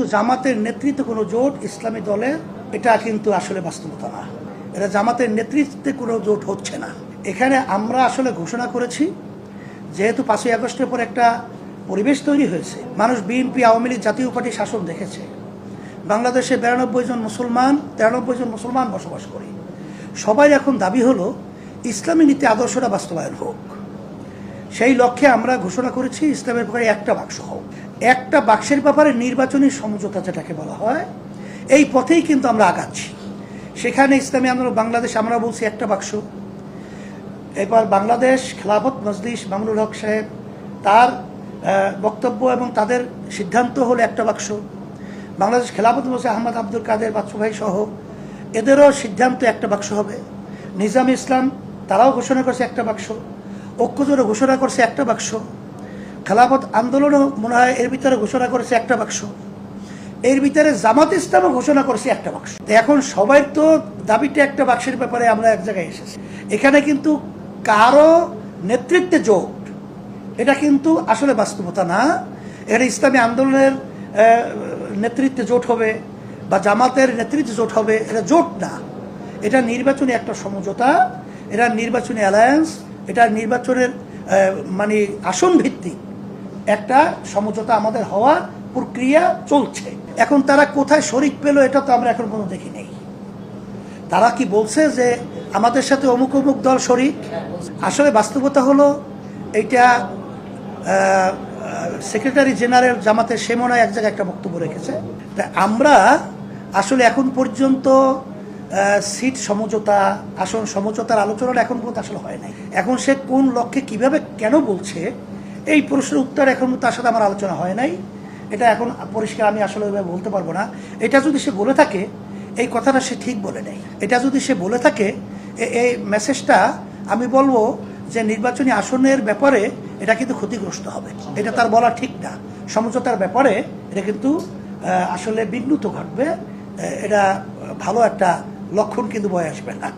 কিন্তু জামাতের নেতৃত্বে কোনো জোট ইসলামী দলে এটা কিন্তু আসলে বাস্তবতা না। এটা জামাতের নেতৃত্বে কোনো জোট হচ্ছে না। এখানে আমরা আসলে ঘোষণা করেছি, যেহেতু 5ই আগস্টের পর একটা পরিবেশ তৈরি হয়েছে, মানুষ বিএনপি আওয়ামী লীগ জাতীয় পার্টি শাসন দেখেছে। বাংলাদেশে 93 জন মুসলমান 93 জন মুসলমান বসবাস করে। সবাই এখন দাবি হলো ইসলামী নীতি আদর্শটা বাস্তবায়ন হোক। সেই লক্ষ্যে আমরা ঘোষণা করেছি ইসলামের ব্যাপারে একটা বাক্স হোক। একটা বাক্সের ব্যাপারে নির্বাচনী সমঝোতা যেটাকে বলা হয়, এই পথেই কিন্তু আমরা আগাচ্ছি। সেখানে ইসলামী আন্দোলন বাংলাদেশ আমরা বলছি একটা বাক্স। এবার বাংলাদেশ খেলাফত মজলিস মামুনুল হক সাহেব তার বক্তব্য এবং তাদের সিদ্ধান্ত হলো একটা বাক্স। বাংলাদেশ খেলাফত মজলিস আহমদ আব্দুল কাদের বাচ্চু ভাই সহ এদেরও সিদ্ধান্ত একটা বাক্স হবে। নিজাম ইসলাম তারাও ঘোষণা করছে একটা বাক্স। ঐক্যজোটও ঘোষণা করছে একটা বাক্স। খেলাফত আন্দোলনও মনে হয় এর ভিতরে ঘোষণা করেছে একটা বাক্স। এর ভিতরে জামাত ইসলামও ঘোষণা করছে একটা বাক্স। এখন সবাই তো দাবিটা একটা বাক্সের ব্যাপারে আমরা এক জায়গায় এসেছি। এখানে কিন্তু কারো নেতৃত্বে জোট, এটা কিন্তু আসলে বাস্তবতা না। এটা ইসলামী আন্দোলনের নেতৃত্বে জোট হবে বা জামাতের নেতৃত্বে জোট হবে, এটা জোট না। এটা নির্বাচনী একটা সমঝোতা, এটা নির্বাচনী অ্যালায়েন্স, এটা নির্বাচনের মানে আসন ভিত্তিক একটা সমঝোতা আমাদের হওয়ার প্রক্রিয়া চলছে। এখন তারা কোথায় শরিক পেল এটা তো আমরা এখন পর্যন্ত দেখি নেই। তারা কি বলছে যে আমাদের সাথে অমুক অমুক দল শরিক? আসলে বাস্তবতা হলো এইটা সেক্রেটারি জেনারেল জামাতের সে মনে হয় এক জায়গায় একটা বক্তব্য রেখেছে। তা আমরা আসলে এখন পর্যন্ত সিট সমঝোতা, আসন সমঝোতার আলোচনা এখন পর্যন্ত আসলে হয় নাই। এখন সে কোন লক্ষ্যে কিভাবে কেন বলছে এই প্রশ্নের উত্তর এখন তার সাথে আমার আলোচনা হয় নাই। এটা এখন পরিষ্কার আমি আসলে বলতে পারবো না। এটা যদি সে বলে থাকে এই কথাটা সে ঠিক বলে নেই। এটা যদি সে বলে থাকে এই মেসেজটা আমি বলবো যে নির্বাচনী আসনের ব্যাপারে এটা কিন্তু ক্ষতিগ্রস্ত হবে। এটা তার বলা ঠিক না। সমঝোতার ব্যাপারে এটা কিন্তু আসলে বিঘ্নিত ঘটবে। এটা ভালো একটা লক্ষণ কিন্তু বয়ে আসবে না।